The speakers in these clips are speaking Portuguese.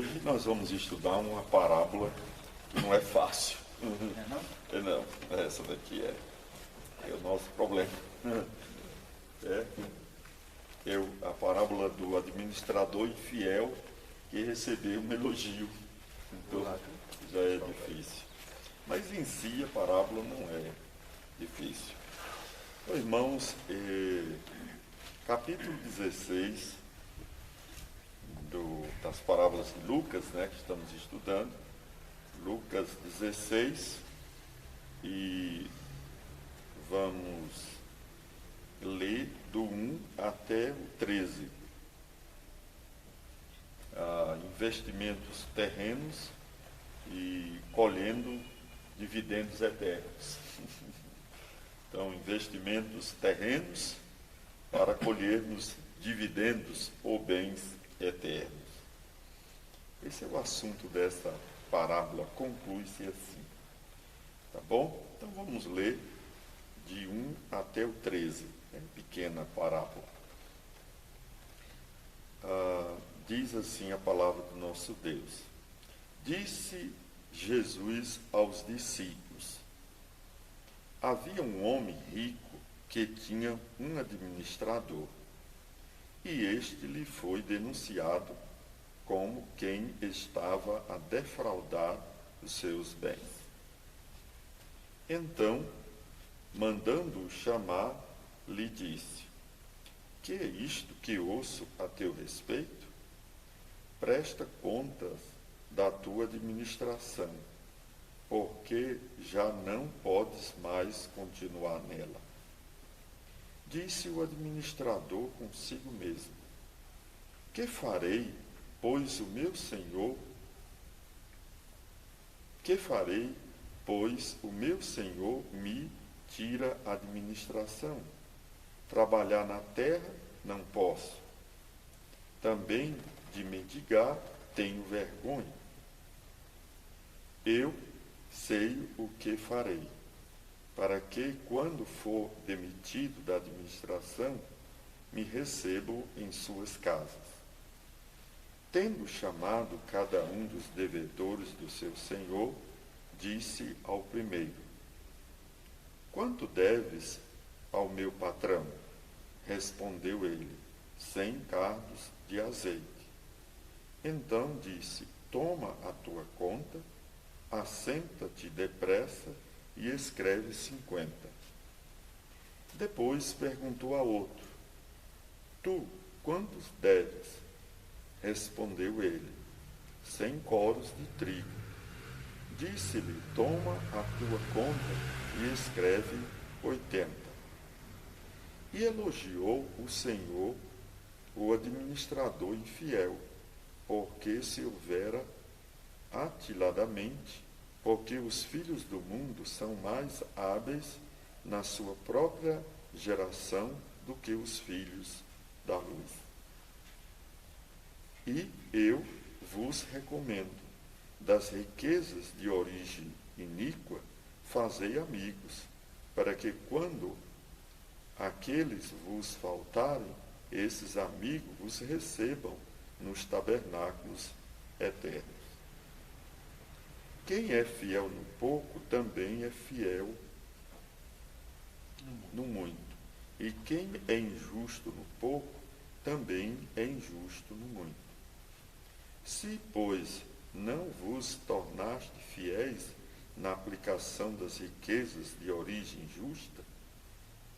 Hoje nós vamos estudar uma parábola que não é fácil. Não, essa daqui é o nosso problema. A parábola do administrador infiel que recebeu um elogio. Então já é difícil. Mas em si a parábola não é difícil. Então, irmãos, capítulo 16 das parábolas de Lucas, que estamos estudando, Lucas 16, e vamos ler do 1 até o 13. Investimentos terrenos e colhendo dividendos eternos. Então, investimentos terrenos para colhermos dividendos ou bens eternos. Esse é o assunto dessa parábola, conclui-se assim. Tá bom? Então vamos ler de 1 até o 13, pequena parábola. Diz assim a palavra do nosso Deus. Disse Jesus aos discípulos: havia um homem rico que tinha um administrador, e este lhe foi denunciado como quem estava a defraudar os seus bens. Então, mandando-o chamar, lhe disse: que é isto que ouço a teu respeito? Presta contas da tua administração, porque já não podes mais continuar nela. Disse o administrador consigo mesmo: que farei, pois o meu senhor me tira a administração? Trabalhar na terra não posso. Também de mendigar tenho vergonha. Eu sei o que farei, para que, quando for demitido da administração, me recebam em suas casas. Tendo chamado cada um dos devedores do seu senhor, disse ao primeiro: quanto deves ao meu patrão? Respondeu ele: 100 cardos de azeite. Então disse: toma a tua conta, assenta-te depressa e escreve 50. Depois perguntou a outro: tu, quantos deves? Respondeu ele: 100 coros de trigo. Disse-lhe: toma a tua conta e escreve 80. E elogiou o Senhor, o administrador infiel, porque se houvera atiladamente, porque os filhos do mundo são mais hábeis na sua própria geração do que os filhos da luz. E eu vos recomendo, das riquezas de origem iníqua, fazei amigos, para que quando aqueles vos faltarem, esses amigos vos recebam nos tabernáculos eternos. Quem é fiel no pouco, também é fiel no muito. E quem é injusto no pouco, também é injusto no muito. Se, pois, não vos tornaste fiéis na aplicação das riquezas de origem justa,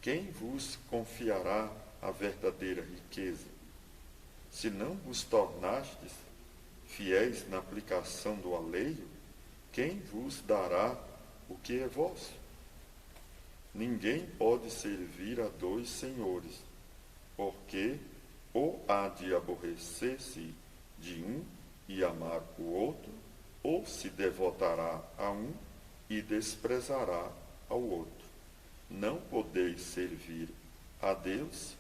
quem vos confiará a verdadeira riqueza? Se não vos tornastes fiéis na aplicação do alheio, quem vos dará o que é vosso? Ninguém pode servir a dois senhores, porque ou há de aborrecer-se de um e amar o outro, ou se devotará a um e desprezará ao outro. Não podeis servir a Deus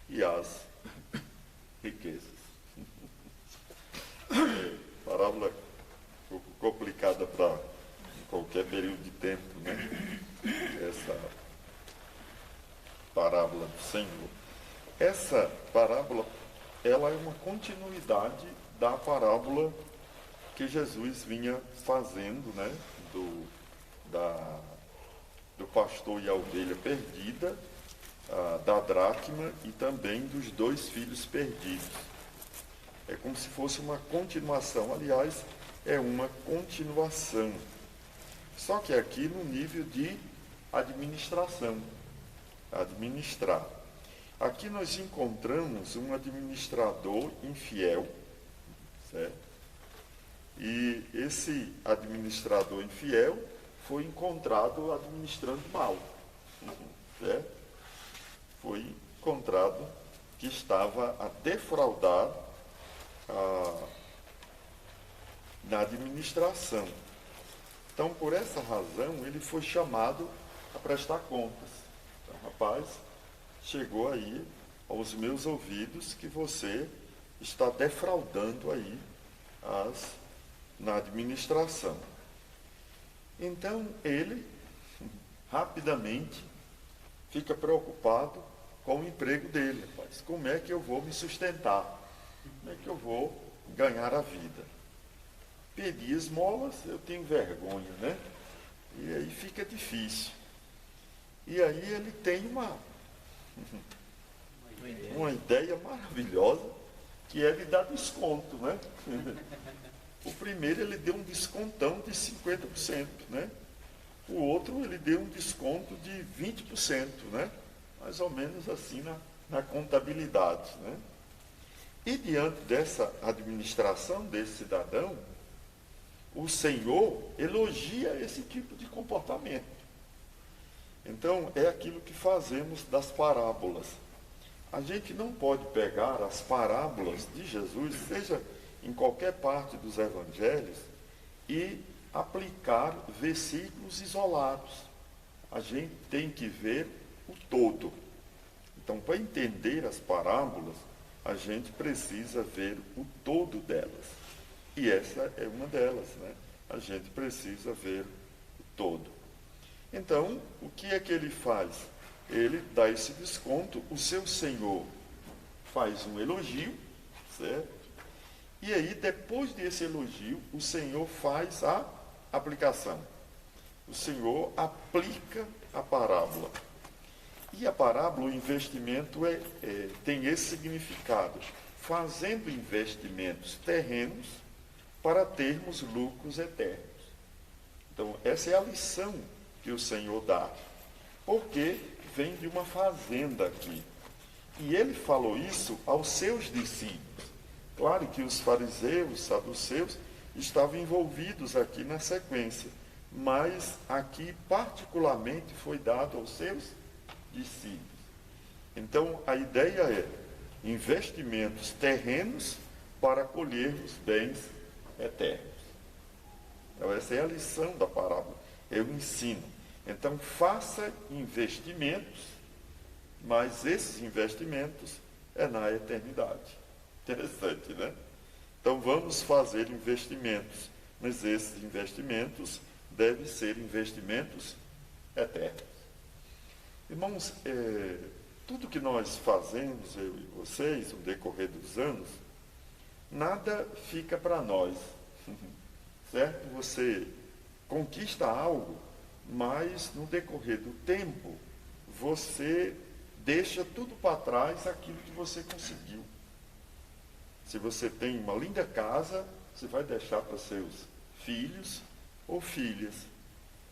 e às riquezas. Parábola complicada para qualquer período de tempo, Essa parábola do Senhor. Essa parábola, ela é uma continuidade da parábola que Jesus vinha fazendo, né, do pastor e a ovelha perdida, da dracma e também dos 2 filhos perdidos. É como se fosse uma continuação, aliás, é uma continuação. Só que aqui no nível de administração, administrar. Aqui nós encontramos um administrador infiel, certo? E esse administrador infiel foi encontrado administrando mal, certo? Foi encontrado que estava a defraudar na administração. Então, por essa razão, ele foi chamado a prestar contas. Então, rapaz, chegou aí aos meus ouvidos que você está defraudando aí na administração. Então, ele rapidamente fica preocupado com o emprego dele. Rapaz, como é que eu vou me sustentar? Como é que eu vou ganhar a vida? Pedir esmolas, eu tenho vergonha, né? E aí fica difícil. E aí ele tem uma ideia maravilhosa, que é de dar desconto, né? O primeiro ele deu um descontão de 50%, né? O outro ele deu um desconto de 20%, né? Mais ou menos assim na contabilidade, né? E diante dessa administração desse cidadão, o Senhor elogia esse tipo de comportamento. Então, é aquilo que fazemos das parábolas. A gente não pode pegar as parábolas de Jesus, seja em qualquer parte dos evangelhos, e aplicar versículos isolados. A gente tem que ver o todo. Então, para entender as parábolas, a gente precisa ver o todo delas. E essa é uma delas, né? A gente precisa ver o todo. Então, o que é que ele faz? Ele dá esse desconto, o seu senhor faz um elogio, certo? E aí, depois desse elogio, o Senhor faz a aplicação. O Senhor aplica a parábola. E a parábola, o investimento tem esse significado. Fazendo investimentos terrenos para termos lucros eternos. Então, essa é a lição que o Senhor dá. Porque vem de uma fazenda aqui. E ele falou isso aos seus discípulos. Claro que os fariseus, saduceus, estavam envolvidos aqui na sequência, mas aqui particularmente foi dado aos seus discípulos. Então, a ideia é investimentos terrenos para colhermos bens eternos. Então, essa é a lição da parábola, é o ensino. Então, faça investimentos, mas esses investimentos é na eternidade. Interessante, né? Então vamos fazer investimentos, mas esses investimentos devem ser investimentos eternos. Irmãos, tudo que nós fazemos, eu e vocês, no decorrer dos anos, nada fica para nós, certo? Você conquista algo, mas no decorrer do tempo, você deixa tudo para trás aquilo que você conseguiu. Se você tem uma linda casa, você vai deixar para seus filhos ou filhas.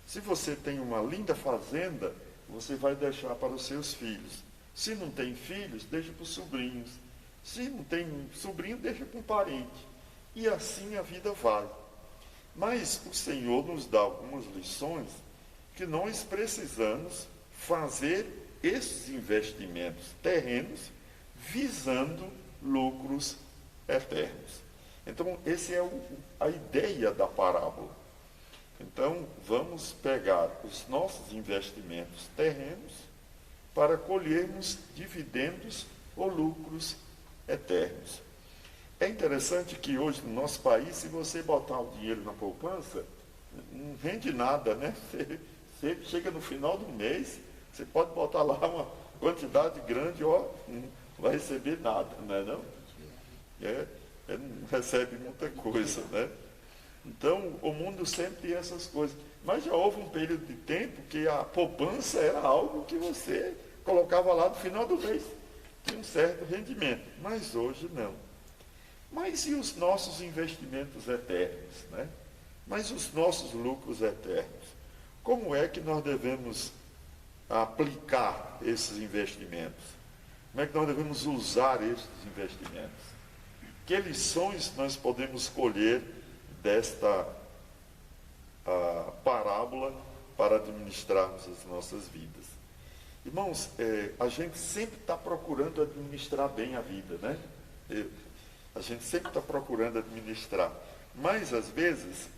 Se você tem uma linda fazenda, você vai deixar para os seus filhos. Se não tem filhos, deixa para os sobrinhos. Se não tem sobrinho, deixa para um parente. E assim a vida vai. Mas o Senhor nos dá algumas lições que nós precisamos fazer esses investimentos terrenos visando lucros eternos. Então, essa é a ideia da parábola. Então, vamos pegar os nossos investimentos terrenos para colhermos dividendos ou lucros eternos. É interessante que hoje no nosso país, se você botar o dinheiro na poupança, não rende nada, né? Você chega no final do mês, você pode botar lá uma quantidade grande, não vai receber nada, não é não? Não recebe muita coisa, né? Então, o mundo sempre tem essas coisas. Mas já houve um período de tempo que a poupança era algo que você colocava lá no final do mês. Tinha um certo rendimento. Mas hoje não. Mas e os nossos investimentos eternos, né? Mas os nossos lucros eternos? Como é que nós devemos aplicar esses investimentos? Como é que nós devemos usar esses investimentos? Que lições nós podemos colher desta parábola para administrarmos as nossas vidas? Irmãos, a gente sempre está procurando administrar bem a vida, né? A gente sempre está procurando administrar. Mas, às vezes,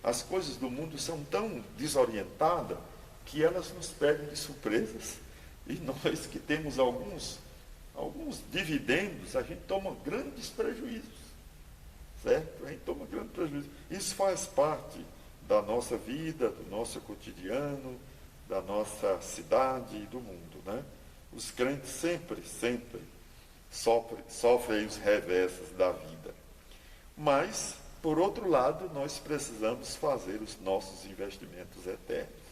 as coisas do mundo são tão desorientadas que elas nos pegam de surpresas. E nós que temos alguns dividendos, a gente toma grandes prejuízos. Certo? A gente toma grandes prejuízos. Isso faz parte da nossa vida, do nosso cotidiano, da nossa cidade e do mundo, né? Os crentes sempre sofrem os revessos da vida. Mas, por outro lado, nós precisamos fazer os nossos investimentos eternos.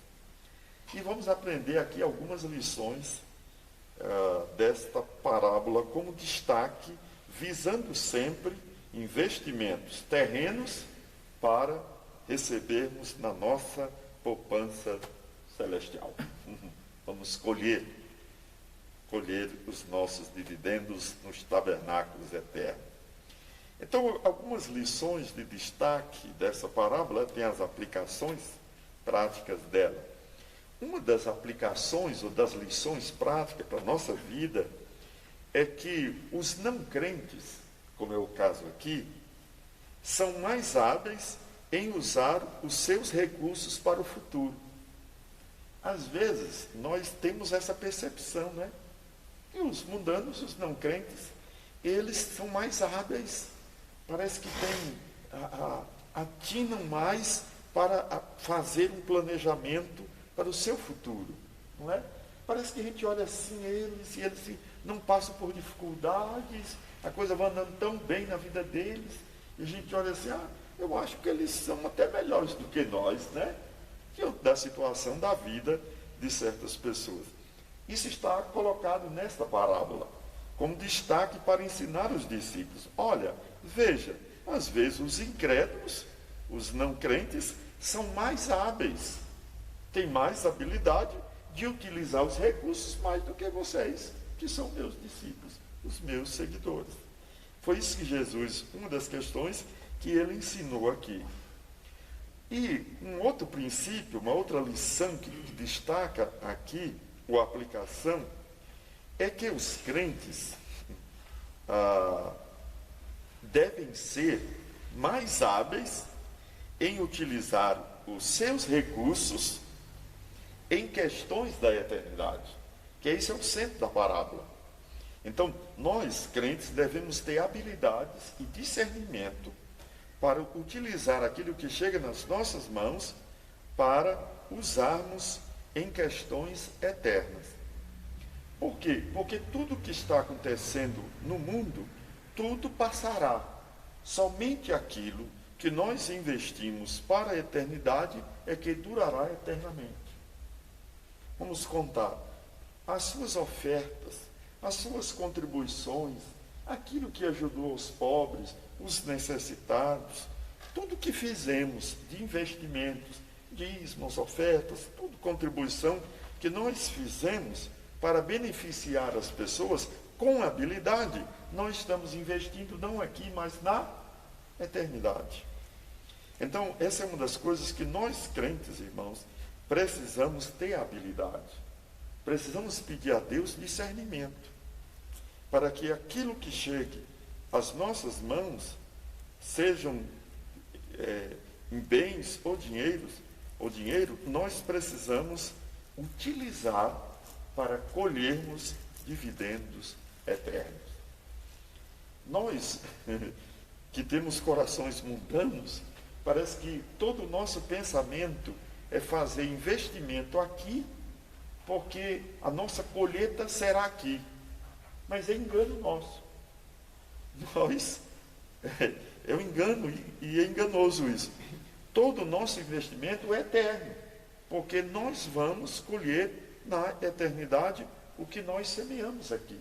E vamos aprender aqui algumas lições desta parábola como destaque, visando sempre investimentos terrenos para recebermos na nossa poupança celestial. Vamos colher os nossos dividendos nos tabernáculos eternos. Então, algumas lições de destaque dessa parábola tem as aplicações práticas dela. Uma das aplicações ou das lições práticas para a nossa vida é que os não crentes, como é o caso aqui, são mais hábeis em usar os seus recursos para o futuro. Às vezes, nós temos essa percepção, né? E os mundanos, os não crentes, eles são mais hábeis, parece que atinam mais para fazer um planejamento para o seu futuro, não é? Parece que a gente olha assim, eles não passam por dificuldades, a coisa vai andando tão bem na vida deles, e a gente olha assim, eu acho que eles são até melhores do que nós, né? Diante da situação da vida de certas pessoas. Isso está colocado nesta parábola, como destaque para ensinar os discípulos. Olha, veja, às vezes os incrédulos, os não crentes, são mais hábeis, têm mais habilidade de utilizar os recursos mais do que vocês, que são meus discípulos, os meus seguidores. Foi isso que Jesus, uma das questões que ele ensinou aqui. E um outro princípio, uma outra lição que destaca aqui, ou aplicação, é que os crentes devem ser mais hábeis em utilizar os seus recursos em questões da eternidade, que esse é o centro da parábola. Então, nós, crentes, devemos ter habilidades e discernimento para utilizar aquilo que chega nas nossas mãos para usarmos em questões eternas. Por quê? Porque tudo que está acontecendo no mundo, tudo passará. Somente aquilo que nós investimos para a eternidade é que durará eternamente. Vamos contar as suas ofertas, as suas contribuições, aquilo que ajudou os pobres, os necessitados, tudo que fizemos de investimentos, dízimos, ofertas, tudo contribuição que nós fizemos para beneficiar as pessoas com habilidade, nós estamos investindo não aqui, mas na eternidade. Então, essa é uma das coisas que nós, crentes, irmãos, precisamos ter habilidade. Precisamos pedir a Deus discernimento, para que aquilo que chegue às nossas mãos, sejam em bens ou dinheiro, nós precisamos utilizar para colhermos dividendos eternos. Nós, que temos corações mundanos, parece que todo o nosso pensamento é fazer investimento aqui, porque a nossa colheita será aqui. Mas é engano nosso. Nós É um engano e é enganoso isso. Todo o nosso investimento é eterno, porque nós vamos colher na eternidade o que nós semeamos aqui.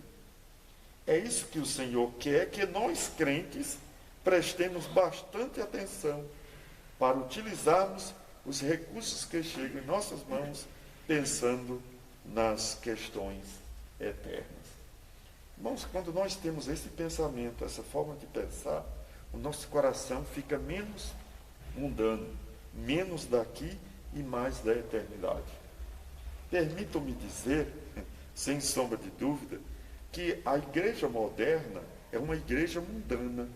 É isso que o Senhor quer, que nós crentes prestemos bastante atenção para utilizarmos os recursos que chegam em nossas mãos, pensando nas questões eternas. Irmãos, quando nós temos esse pensamento, essa forma de pensar, o nosso coração fica menos mundano, menos daqui e mais da eternidade. Permitam-me dizer, sem sombra de dúvida, que a igreja moderna é uma igreja mundana.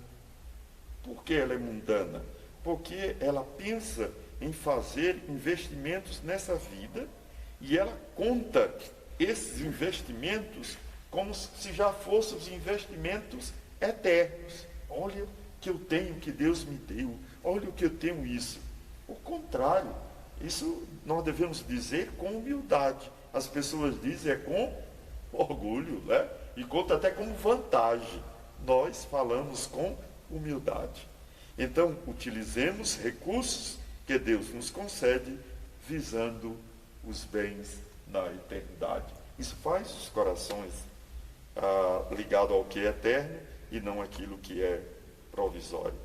Por que ela é mundana? Porque ela pensa em fazer investimentos nessa vida e ela conta esses investimentos como se já fossem os investimentos eternos. Olha o que eu tenho, que Deus me deu. Olha o que eu tenho isso. O contrário, isso nós devemos dizer com humildade. As pessoas dizem é com orgulho, né? E conta até como vantagem. Nós falamos com humildade. Então, utilizemos recursos que Deus nos concede, visando os bens na eternidade. Isso faz os corações ligados ao que é eterno e não aquilo que é provisório.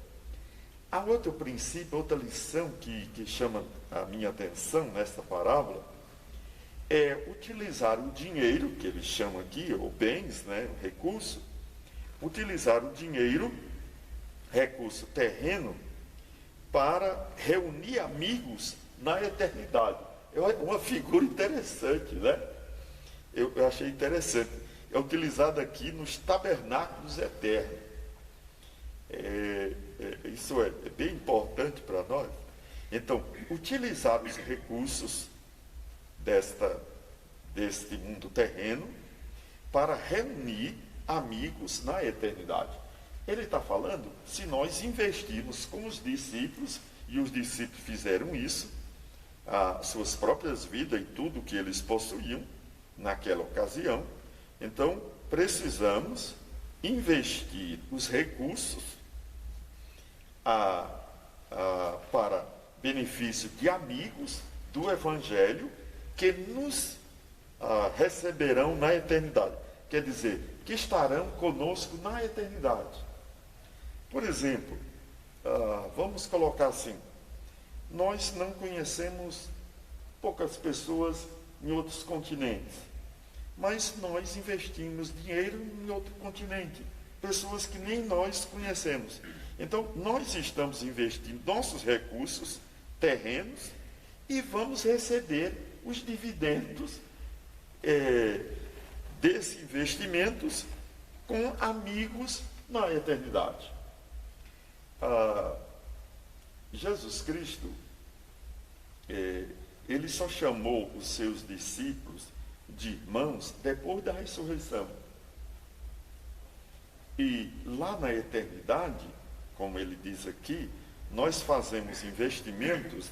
Há outro princípio, outra lição que chama a minha atenção nesta parábola, é utilizar o dinheiro, que eles chamam aqui, ou bens, né, o recurso, utilizar o dinheiro, recurso terreno, para reunir amigos na eternidade. É uma figura interessante, né? Eu achei interessante. É utilizado aqui nos tabernáculos eternos. Isso é bem importante para nós. Então, utilizar os recursos deste mundo terreno para reunir amigos na eternidade. Ele está falando, se nós investirmos com os discípulos, e os discípulos fizeram isso, as suas próprias vidas e tudo que eles possuíam naquela ocasião, então precisamos investir os recursos para benefício de amigos do Evangelho que nos receberão na eternidade. Quer dizer, que estarão conosco na eternidade. Por exemplo, vamos colocar assim, nós não conhecemos poucas pessoas em outros continentes, mas nós investimos dinheiro em outro continente, pessoas que nem nós conhecemos. Então, nós estamos investindo nossos recursos terrenos e vamos receber os dividendos desses investimentos com amigos na eternidade. Jesus Cristo, ele só chamou os seus discípulos de irmãos depois da ressurreição. E lá na eternidade, como ele diz aqui, nós fazemos investimentos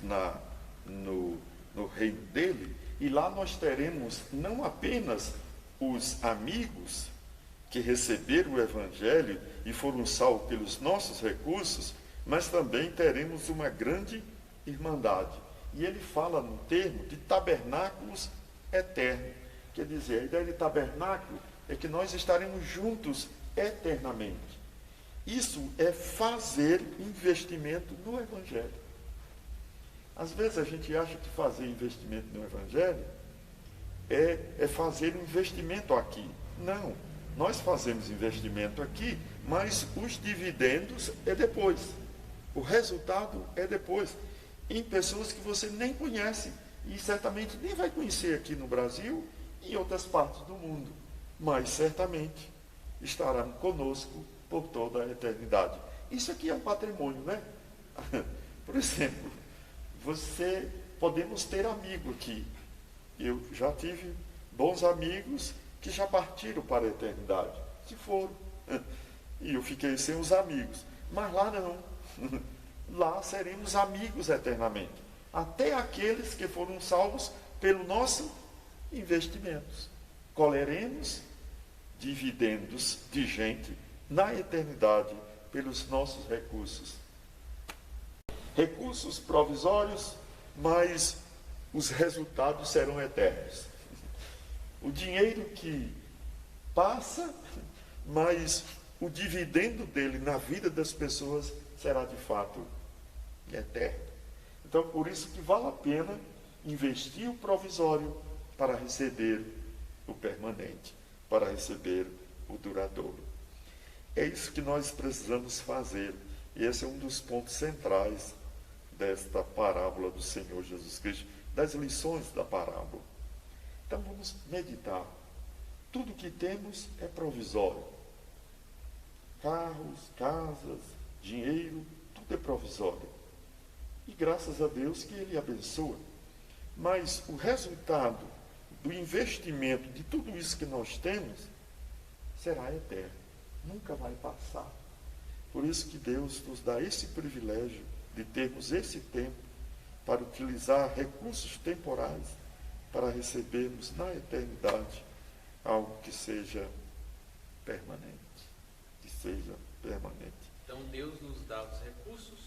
no reino dele, e lá nós teremos não apenas os amigos que receberam o Evangelho e foram salvos pelos nossos recursos, mas também teremos uma grande irmandade. E ele fala no termo de tabernáculos eternos. Quer dizer, a ideia de tabernáculo é que nós estaremos juntos eternamente. Isso é fazer investimento no Evangelho. Às vezes a gente acha que fazer investimento no Evangelho é fazer um investimento aqui. Não, nós fazemos investimento aqui, mas os dividendos é depois. O resultado é depois. Em pessoas que você nem conhece e certamente nem vai conhecer aqui no Brasil e em outras partes do mundo, mas certamente estarão conosco por toda a eternidade. Isso aqui é um patrimônio, né? Por exemplo, podemos ter amigo aqui. Eu já tive bons amigos que já partiram para a eternidade, se foram. E eu fiquei sem os amigos. Mas lá não. Lá seremos amigos eternamente. Até aqueles que foram salvos pelo nosso investimentos. Colheremos dividendos de gente na eternidade pelos nossos recursos. Recursos provisórios, mas os resultados serão eternos. O dinheiro que passa, mas o dividendo dele na vida das pessoas será de fato eterno. Então, por isso que vale a pena investir o provisório para receber o permanente, para receber o duradouro. É isso que nós precisamos fazer. E esse é um dos pontos centrais desta parábola do Senhor Jesus Cristo, das lições da parábola. Então vamos meditar. Tudo que temos é provisório. Carros, casas, dinheiro, tudo é provisório. E graças a Deus que Ele abençoa. Mas o resultado do investimento de tudo isso que nós temos será eterno. Nunca vai passar. Por isso que Deus nos dá esse privilégio de termos esse tempo para utilizar recursos temporais para recebermos na eternidade algo que seja permanente. Que seja permanente. Então Deus nos dá os recursos,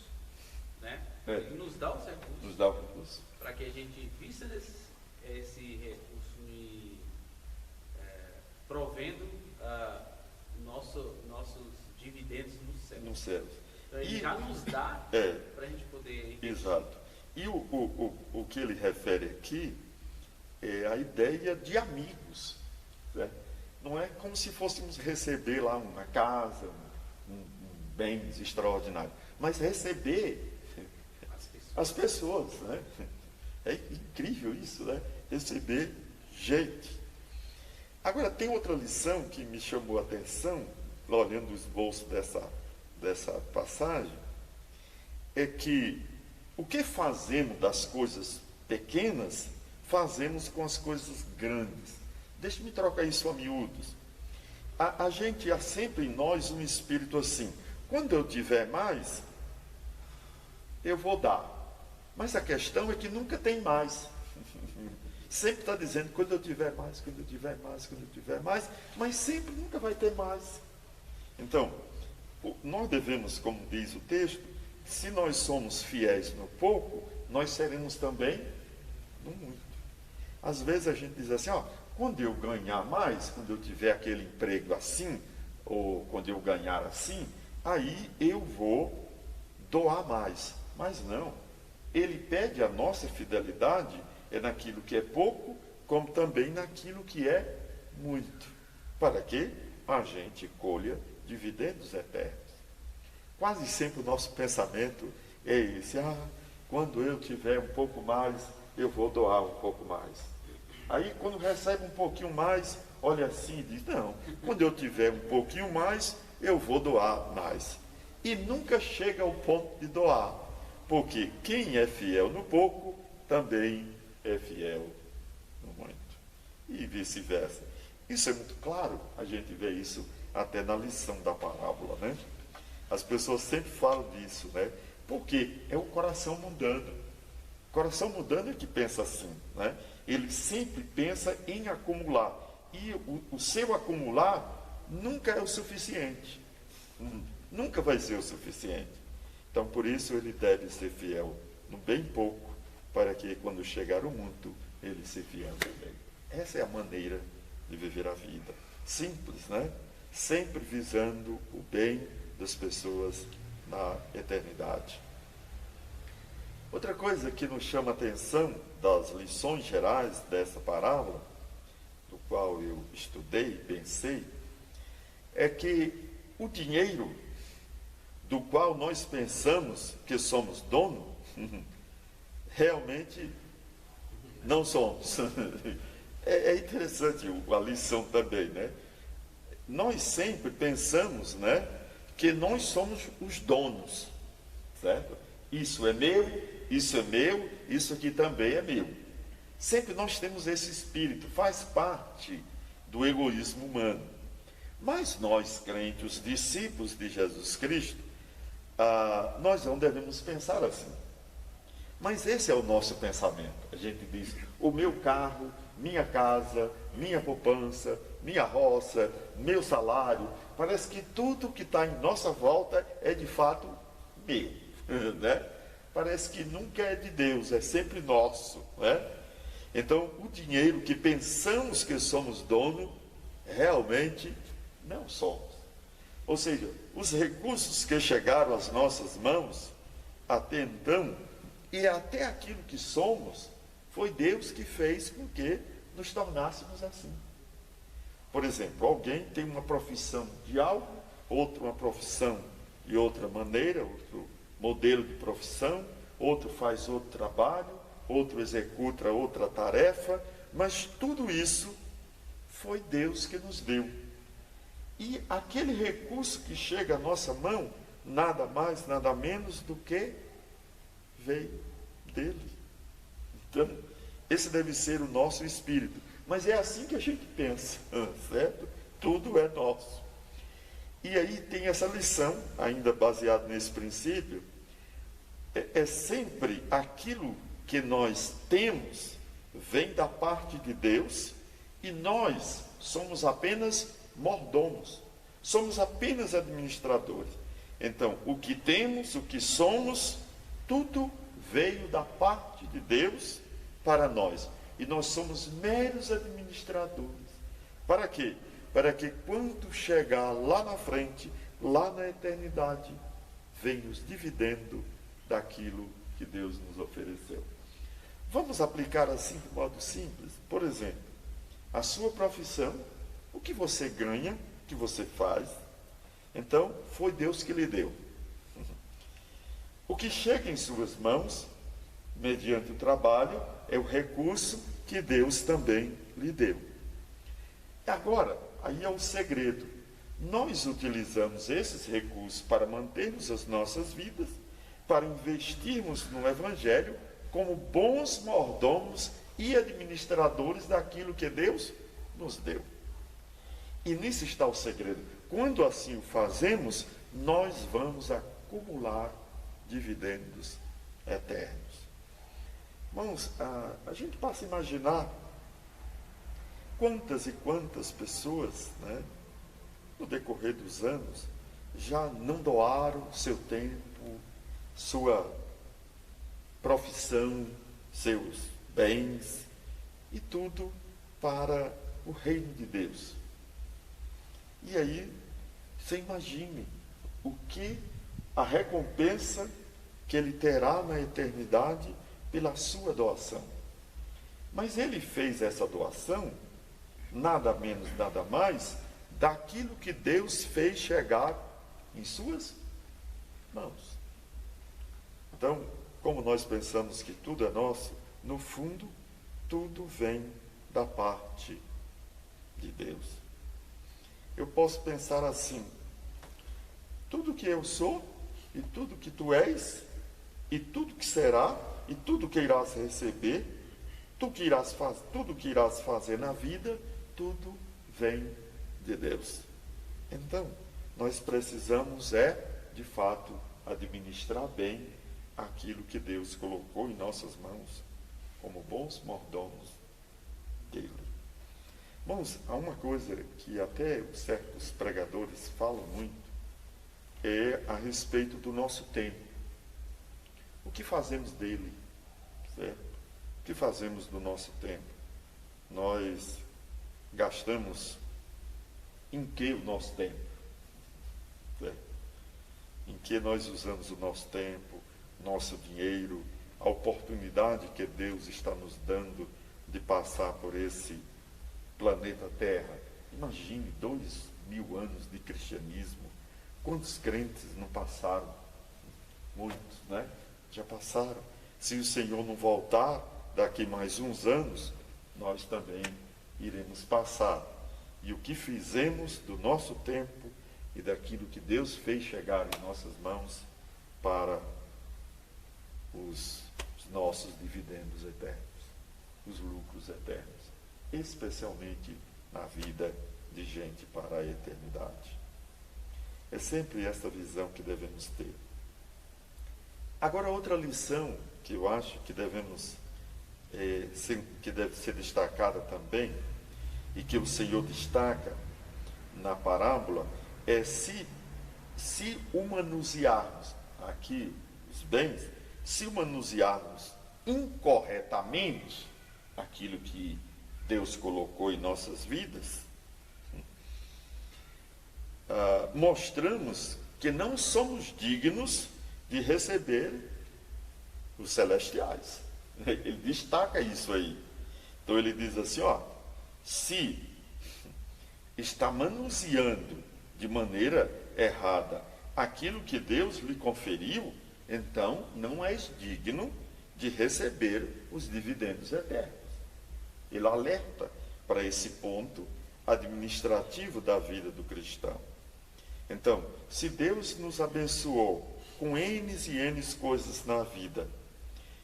né? Ele nos dá os recursos. Nos dá o recurso. Para que a gente vista esse recurso e provendo nossos dividendos no céu. No céu. Então ele já nos dá para a gente poder investir. Exato. E o que ele refere aqui é a ideia de amigos. Né? Não é como se fôssemos receber lá uma casa, bens extraordinários, mas receber as pessoas. Né? É incrível isso, né? Receber gente. Agora, tem outra lição que me chamou a atenção, olhando o esboço dessa passagem, é que o que fazemos das coisas pequenas, fazemos com as coisas grandes. Deixa-me trocar isso a miúdos. A gente há sempre em nós um espírito assim, quando eu tiver mais, eu vou dar. Mas a questão é que nunca tem mais. Sempre está dizendo, quando eu tiver mais, quando eu tiver mais, quando eu tiver mais, mas sempre nunca vai ter mais. Então, nós devemos, como diz o texto, se nós somos fiéis no pouco, nós seremos também no muito. Às vezes a gente diz assim, quando eu ganhar mais, quando eu tiver aquele emprego assim, ou quando eu ganhar assim, aí eu vou doar mais. Mas não. Ele pede a nossa fidelidade naquilo que é pouco, como também naquilo que é muito. Para que a gente colha dividendos eternos. Quase sempre o nosso pensamento é esse, quando eu tiver um pouco mais, eu vou doar um pouco mais. Aí quando recebe um pouquinho mais, olha assim e diz, não, quando eu tiver um pouquinho mais, eu vou doar mais. E nunca chega ao ponto de doar, porque quem é fiel no pouco, também é fiel no muito. E vice-versa. Isso é muito claro, a gente vê isso até na lição da parábola, né? As pessoas sempre falam disso, né? Porque é o coração mudando. O coração mudando é que pensa assim, né? Ele sempre pensa em acumular. E o seu acumular nunca é o suficiente. Nunca vai ser o suficiente. Então, por isso, ele deve ser fiel no bem pouco, para que, quando chegar o muito, ele se fiel também. Essa é a maneira de viver a vida. Simples, né? Sempre visando o bem das pessoas na eternidade. Outra coisa que nos chama a atenção das lições gerais dessa parábola, do qual eu estudei, pensei, é que o dinheiro do qual nós pensamos que somos dono, realmente não somos. É interessante a lição também, né? Nós sempre pensamos, né, que nós somos os donos, certo? Isso é meu, isso aqui também é meu. Sempre nós temos esse espírito, faz parte do egoísmo humano. Mas nós, crentes, os discípulos de Jesus Cristo, nós não devemos pensar assim. Mas esse é o nosso pensamento. A gente diz, o meu carro, minha casa, minha poupança, minha roça, meu salário, Parece que tudo que está em nossa volta é de fato meu, né? Parece que nunca é de Deus, é sempre nosso, né? Então, o dinheiro que pensamos que somos dono, realmente não somos. Ou seja, os recursos que chegaram às nossas mãos, até então, e até aquilo que somos, foi Deus que fez com que nos tornássemos assim. Por exemplo, alguém tem uma profissão de algo, outro uma profissão de outra maneira, outro modelo de profissão, outro faz outro trabalho, outro executa outra tarefa, mas tudo isso foi Deus que nos deu. E aquele recurso que chega à nossa mão, nada mais, nada menos do que veio dele. Então, esse deve ser o nosso espírito. Mas é assim que a gente pensa, certo? Tudo é nosso. E aí tem essa lição, ainda baseada nesse princípio, é sempre aquilo que nós temos, vem da parte de Deus, e nós somos apenas mordomos, somos apenas administradores. Então, o que temos, o que somos, tudo veio da parte de Deus para nós. E nós somos meros administradores. Para quê? Para que quando chegar lá na frente, lá na eternidade, venha os dividendos daquilo que Deus nos ofereceu. Vamos aplicar assim de modo simples. Por exemplo, a sua profissão, o que você ganha, o que você faz, então foi Deus que lhe deu. O que chega em suas mãos, mediante o trabalho, é o recurso que Deus também lhe deu. Agora, aí é o segredo. Nós utilizamos esses recursos para mantermos as nossas vidas, para investirmos no Evangelho como bons mordomos e administradores daquilo que Deus nos deu. E nisso está o segredo. Quando assim o fazemos, nós vamos acumular dividendos eternos. Irmãos, a gente passa a imaginar quantas e quantas pessoas, né, no decorrer dos anos, já não doaram seu tempo, sua profissão, seus bens, e tudo para o reino de Deus. E aí, você imagine o que a recompensa que ele terá na eternidade pela sua doação. Mas ele fez essa doação, nada menos, nada mais, daquilo que Deus fez chegar em suas mãos. Então, como nós pensamos que tudo é nosso, no fundo, tudo vem da parte de Deus. Eu posso pensar assim: tudo que eu sou, e tudo que tu és, e tudo que será, e tudo que irás receber, tudo que irás fazer na vida, tudo vem de Deus. Então, nós precisamos de fato, administrar bem aquilo que Deus colocou em nossas mãos, como bons mordomos dele. Irmãos, há uma coisa que até certos pregadores falam muito, é a respeito do nosso tempo. O que fazemos dele? Certo? O que fazemos do nosso tempo? Nós gastamos em que o nosso tempo? Certo? Em que nós usamos o nosso tempo, nosso dinheiro, a oportunidade que Deus está nos dando de passar por esse planeta Terra? Imagine 2000 anos de cristianismo. Quantos crentes não passaram? Muitos, né? Já passaram. Se o Senhor não voltar daqui mais uns anos, nós também iremos passar. E o que fizemos do nosso tempo e daquilo que Deus fez chegar em nossas mãos para os nossos dividendos eternos, os lucros eternos, especialmente na vida de gente para a eternidade. É sempre esta visão que devemos ter. Agora, outra lição que eu acho que que deve ser destacada também, e que o Senhor destaca na parábola, se o manusearmos aqui, os bens, se o manusearmos incorretamente aquilo que Deus colocou em nossas vidas, mostramos que não somos dignos de receber os celestiais. Ele destaca isso aí. Então ele diz assim, se está manuseando de maneira errada aquilo que Deus lhe conferiu, então não és digno de receber os dividendos eternos. Ele alerta para esse ponto administrativo da vida do cristão. Então, se Deus nos abençoou com N e N coisas na vida,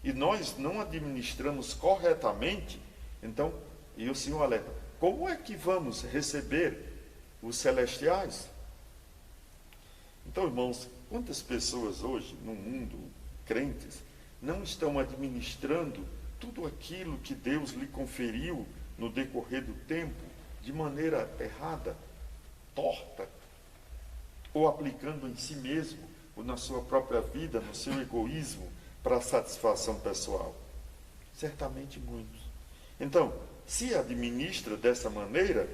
e nós não administramos corretamente, então, e o Senhor alerta, como é que vamos receber os celestiais? Então, irmãos, quantas pessoas hoje no mundo, crentes, não estão administrando tudo aquilo que Deus lhe conferiu no decorrer do tempo de maneira errada, torta, ou aplicando em si mesmo, ou na sua própria vida, no seu egoísmo, para a satisfação pessoal? Certamente muitos. Então, se administra dessa maneira,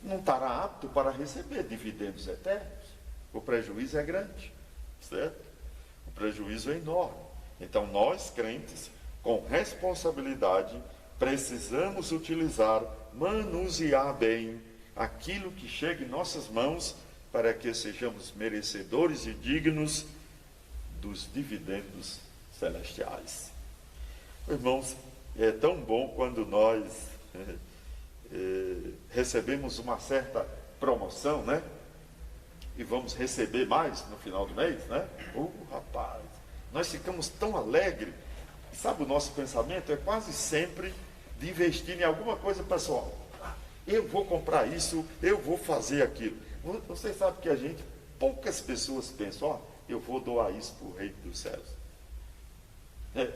não estará apto para receber dividendos eternos. O prejuízo é grande, certo? O prejuízo é enorme. Então, nós, crentes, com responsabilidade, precisamos utilizar, manusear bem aquilo que chega em nossas mãos, para que sejamos merecedores e dignos dos dividendos celestiais. Irmãos, é tão bom quando nós recebemos uma certa promoção, né? E vamos receber mais no final do mês, né? Rapaz, nós ficamos tão alegres. Sabe, o nosso pensamento é quase sempre de investir em alguma coisa pessoal. Eu vou comprar isso, eu vou fazer aquilo. Você sabe que poucas pessoas pensam, eu vou doar isso para o reino dos céus. É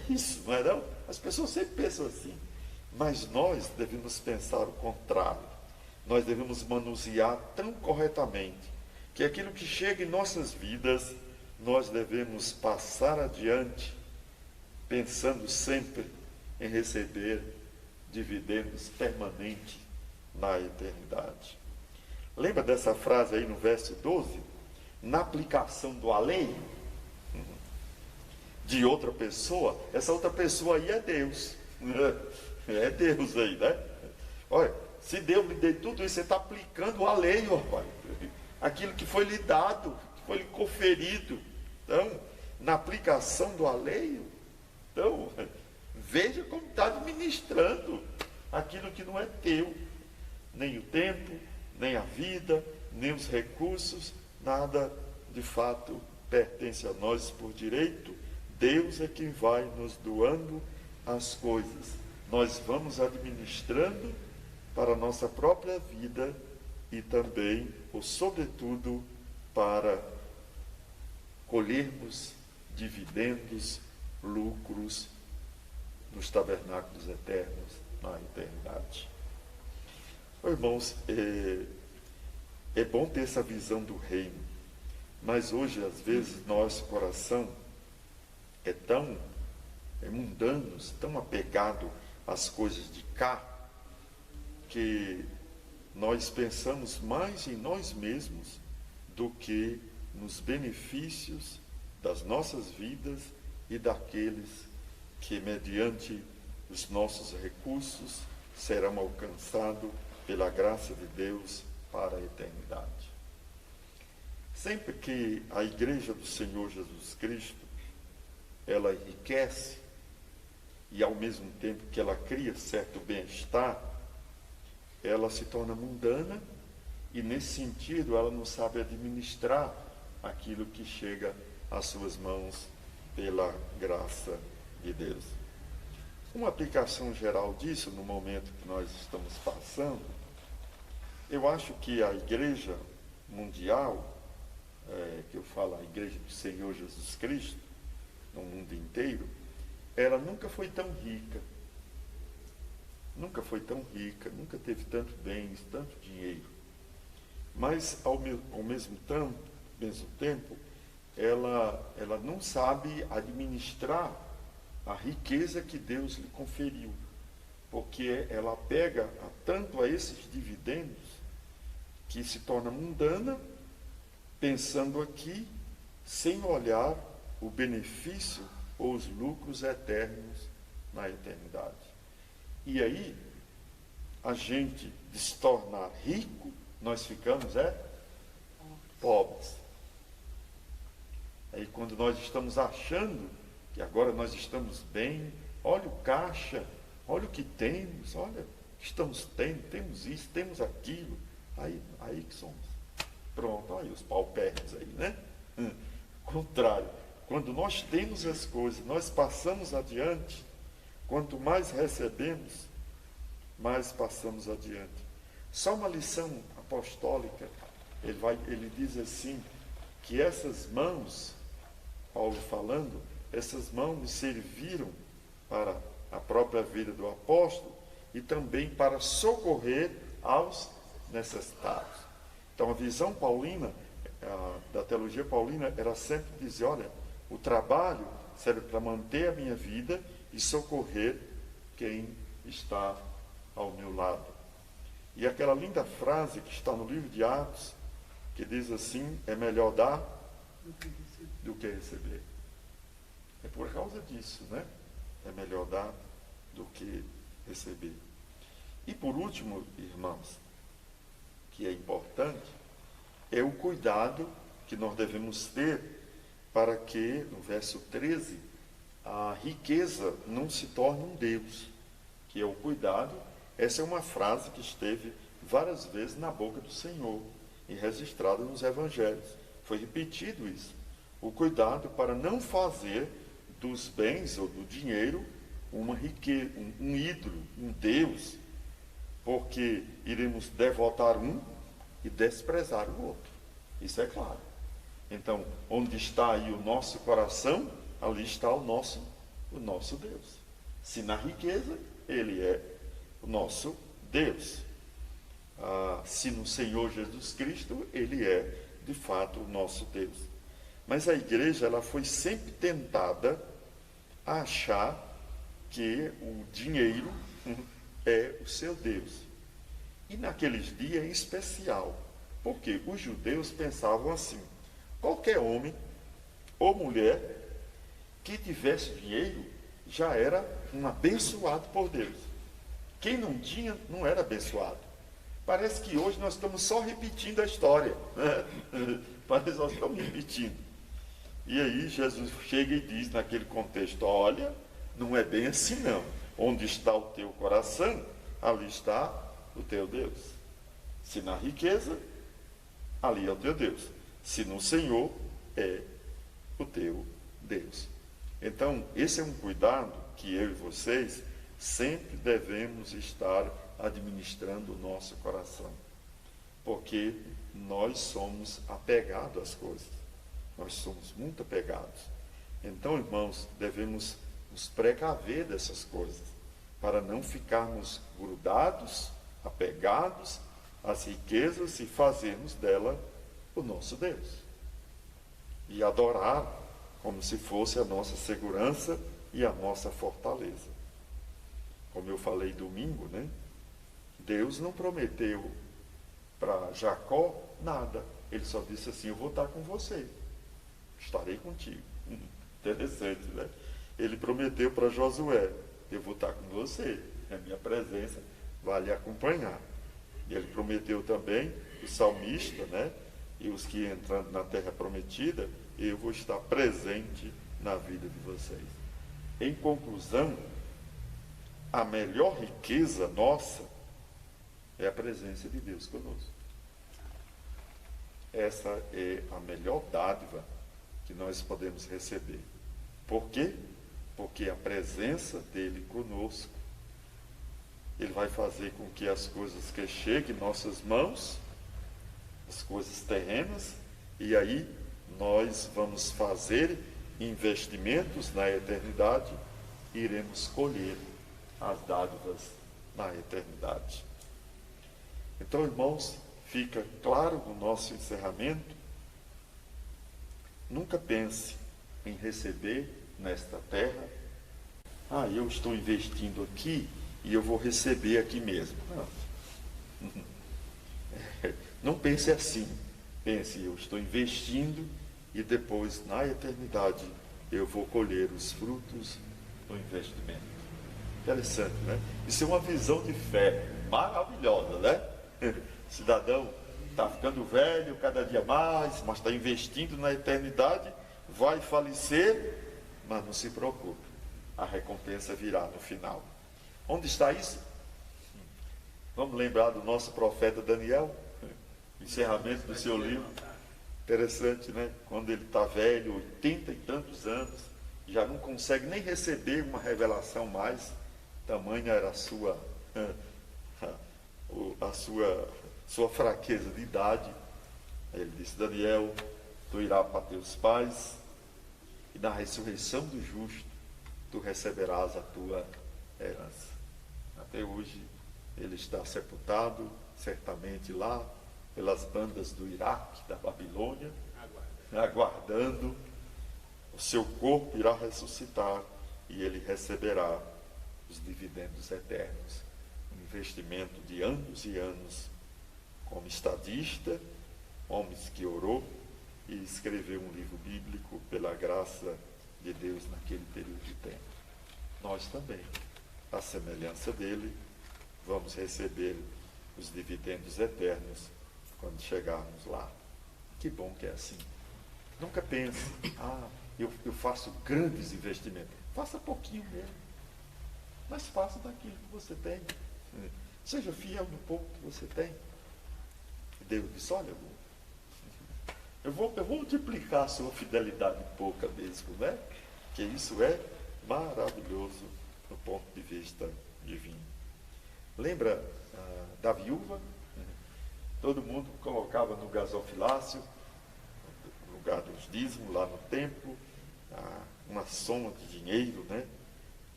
isso, não é não? As pessoas sempre pensam assim. Mas nós devemos pensar o contrário. Nós devemos manusear tão corretamente que aquilo que chega em nossas vidas, nós devemos passar adiante, pensando sempre em receber dividendos permanentes na eternidade. Lembra dessa frase aí no verso 12? Na aplicação do além de outra pessoa, essa outra pessoa aí é Deus. É Deus aí, né? Olha, se Deus lhe deu tudo isso, você está aplicando a lei, rapaz. Aquilo que foi lhe dado, que foi lhe conferido. Então, na aplicação do alheio, então, veja como está administrando aquilo que não é teu. Nem o tempo, nem a vida, nem os recursos, nada de fato pertence a nós por direito. Deus é quem vai nos doando as coisas. Nós vamos administrando para a nossa própria vida e também, ou sobretudo, para colhermos dividendos, lucros nos tabernáculos eternos, na eternidade. Irmãos, é bom ter essa visão do reino, mas hoje, às vezes, nosso coração é tão mundano, tão apegado às coisas de cá, que nós pensamos mais em nós mesmos do que nos benefícios das nossas vidas e daqueles que, mediante os nossos recursos, serão alcançados pela graça de Deus para a eternidade. Sempre que a Igreja do Senhor Jesus Cristo, ela enriquece, e ao mesmo tempo que ela cria certo bem-estar, ela se torna mundana, e nesse sentido ela não sabe administrar aquilo que chega às suas mãos pela graça de Deus. Uma aplicação geral disso, no momento que nós estamos passando, eu acho que a Igreja Mundial, que eu falo a Igreja do Senhor Jesus Cristo, no mundo inteiro, ela nunca foi tão rica. Nunca foi tão rica, nunca teve tanto bens, tanto dinheiro. mas ao mesmo tempo ela não sabe administrar a riqueza que Deus lhe conferiu, porque ela pega tanto a esses dividendos que se torna mundana, pensando aqui, sem olhar o benefício ou os lucros eternos na eternidade. E aí, a gente de se tornar rico, nós ficamos pobres. Aí quando nós estamos achando que agora nós estamos bem, olha o caixa, olha o que temos, olha o que estamos tendo, temos isso, temos aquilo, aí que somos. Pronto, aí os paupérrimos aí, né? Contrário, quando nós temos as coisas, nós passamos adiante, quanto mais recebemos, mais passamos adiante. Só uma lição apostólica, ele diz assim, que essas mãos, Paulo falando, essas mãos serviram para a própria vida do apóstolo e também para socorrer aos necessitados. Então a visão paulina, da teologia paulina, era sempre dizer, olha, o trabalho serve para manter a minha vida e socorrer quem está ao meu lado. E aquela linda frase que está no livro de Atos, que diz assim, é melhor dar do que receber. É por causa disso, né? É melhor dar do que receber. E por último, irmãos, que é importante, é o cuidado que nós devemos ter para que, no verso 13, a riqueza não se torne um Deus, que é o cuidado. Essa é uma frase que esteve várias vezes na boca do Senhor e registrada nos evangelhos. Foi repetido isso. O cuidado para não fazer dos bens ou do dinheiro uma riqueza, um ídolo, um Deus, porque iremos devotar um e desprezar o outro. Isso é claro. Então, onde está aí o nosso coração, ali está o nosso Deus. Se na riqueza, ele é o nosso Deus. Se no Senhor Jesus Cristo, ele é, de fato, o nosso Deus. Mas a igreja, ela foi sempre tentada a achar que o dinheiro é o seu Deus. E naqueles dias em especial, porque os judeus pensavam assim, qualquer homem ou mulher que tivesse dinheiro já era um abençoado por Deus. Quem não tinha, não era abençoado. Parece que hoje nós estamos só repetindo a história, né? Parece que nós estamos repetindo. E aí Jesus chega e diz naquele contexto, olha, não é bem assim não. Onde está o teu coração, ali está o teu Deus. Se na riqueza, ali é o teu Deus. Se no Senhor, é o teu Deus. Então, esse é um cuidado que eu e vocês sempre devemos estar administrando o nosso coração. Porque nós somos apegados às coisas. Nós somos muito apegados. Então, irmãos, devemos nos precaver dessas coisas, para não ficarmos grudados, apegados às riquezas e fazermos dela o nosso Deus. E adorar como se fosse a nossa segurança e a nossa fortaleza. Como eu falei domingo, né? Deus não prometeu para Jacó nada. Ele só disse assim, eu vou estar com você. Estarei contigo. Interessante, né? Ele prometeu para Josué, eu vou estar com você. A minha presença vai lhe acompanhar. E ele prometeu também, o salmista, né? E os que entrando na terra prometida, eu vou estar presente na vida de vocês. Em conclusão, a melhor riqueza nossa é a presença de Deus conosco. Essa é a melhor dádiva que nós podemos receber. Por quê? Porque a presença dele conosco, ele vai fazer com que as coisas que cheguem em nossas mãos, as coisas terrenas, e aí nós vamos fazer investimentos na eternidade e iremos colher as dádivas na eternidade. Então, irmãos, fica claro no nosso encerramento, nunca pense em receber nesta terra, eu estou investindo aqui e eu vou receber aqui mesmo. Não pense assim. Pense, eu estou investindo e depois, na eternidade, eu vou colher os frutos do investimento. Interessante, né? Isso é uma visão de fé maravilhosa, né? O cidadão está ficando velho cada dia mais, mas está investindo na eternidade, vai falecer, mas não se preocupe, a recompensa virá no final. Onde está isso? Vamos lembrar do nosso profeta Daniel, encerramento do seu livro. Interessante, né? Quando ele está velho, 80 e tantos anos, já não consegue nem receber uma revelação mais, tamanha era a sua fraqueza de idade. Ele disse: Daniel, tu irás para teus pais, e na ressurreição do justo, tu receberás a tua herança. Até hoje, ele está sepultado, certamente lá, pelas bandas do Iraque, da Babilônia, aguardando. O seu corpo irá ressuscitar e ele receberá os dividendos eternos. Um investimento de anos e anos, como estadista, homens que orou e escreveu um livro bíblico pela graça de Deus naquele período de tempo. Nós também, à semelhança dele, vamos receber os dividendos eternos quando chegarmos lá. Que bom que é assim. Nunca pense, eu faço grandes investimentos. Faça pouquinho mesmo, mas faça daquilo que você tem. Seja fiel no pouco que você tem. Deus disse: olha, eu vou multiplicar a sua fidelidade pouca mesmo, né? Que isso é maravilhoso do ponto de vista divino. Lembra da viúva? Todo mundo colocava no gasofilácio, no lugar dos dízimos, lá no templo, uma soma de dinheiro, né?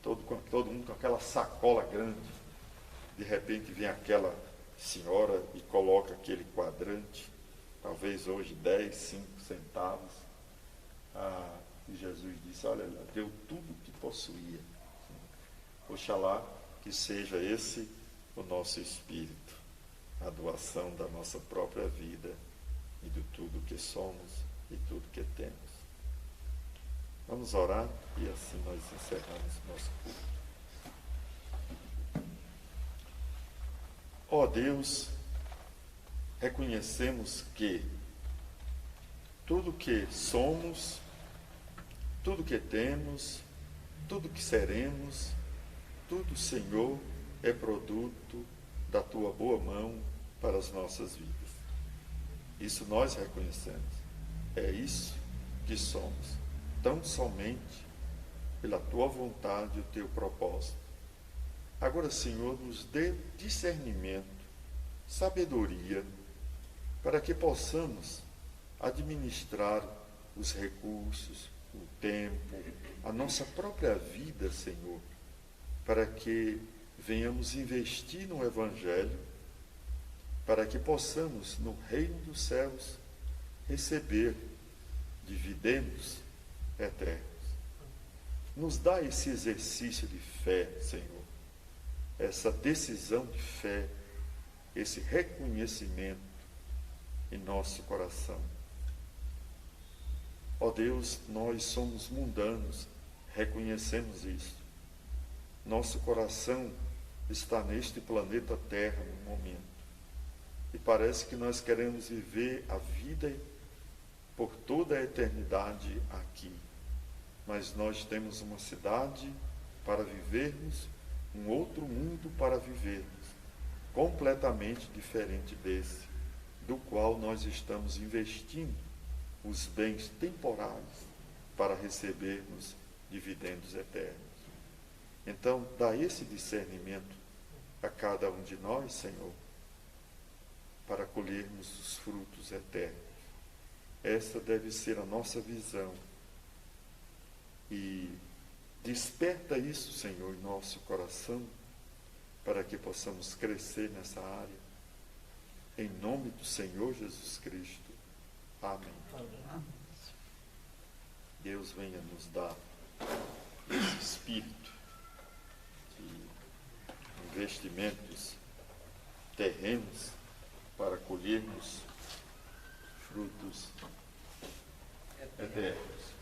Todo mundo com aquela sacola grande. De repente vem aquela senhora e coloca aquele quadrante, talvez hoje 10, 5 centavos. E Jesus disse: olha, ela deu tudo que possuía. Oxalá que seja esse o nosso espírito, a doação da nossa própria vida e de tudo que somos e tudo que temos. Vamos orar e assim nós encerramos nosso culto. Ó Deus, reconhecemos que tudo que somos, tudo que temos, tudo que seremos, tudo, Senhor, é produto da Tua boa mão para as nossas vidas. Isso nós reconhecemos. É isso que somos, tão somente pela Tua vontade e o Teu propósito. Agora, Senhor, nos dê discernimento, sabedoria, para que possamos administrar os recursos, o tempo, a nossa própria vida, Senhor, para que venhamos investir no Evangelho, para que possamos, no reino dos céus, receber dividendos eternos. Nos dá esse exercício de fé, Senhor, essa decisão de fé, esse reconhecimento em nosso coração. Ó Deus, nós somos mundanos, reconhecemos isso. Nosso coração está neste planeta Terra no momento. E parece que nós queremos viver a vida por toda a eternidade aqui. Mas nós temos uma cidade para vivermos, um outro mundo para vivermos, completamente diferente desse, do qual nós estamos investindo os bens temporais para recebermos dividendos eternos. Então, dá esse discernimento a cada um de nós, Senhor, para colhermos os frutos eternos. Essa deve ser a nossa visão. E desperta isso, Senhor, em nosso coração, para que possamos crescer nessa área. Em nome do Senhor Jesus Cristo. Amém. Deus venha nos dar esse espírito de investimentos terrenos para colhermos frutos eternos.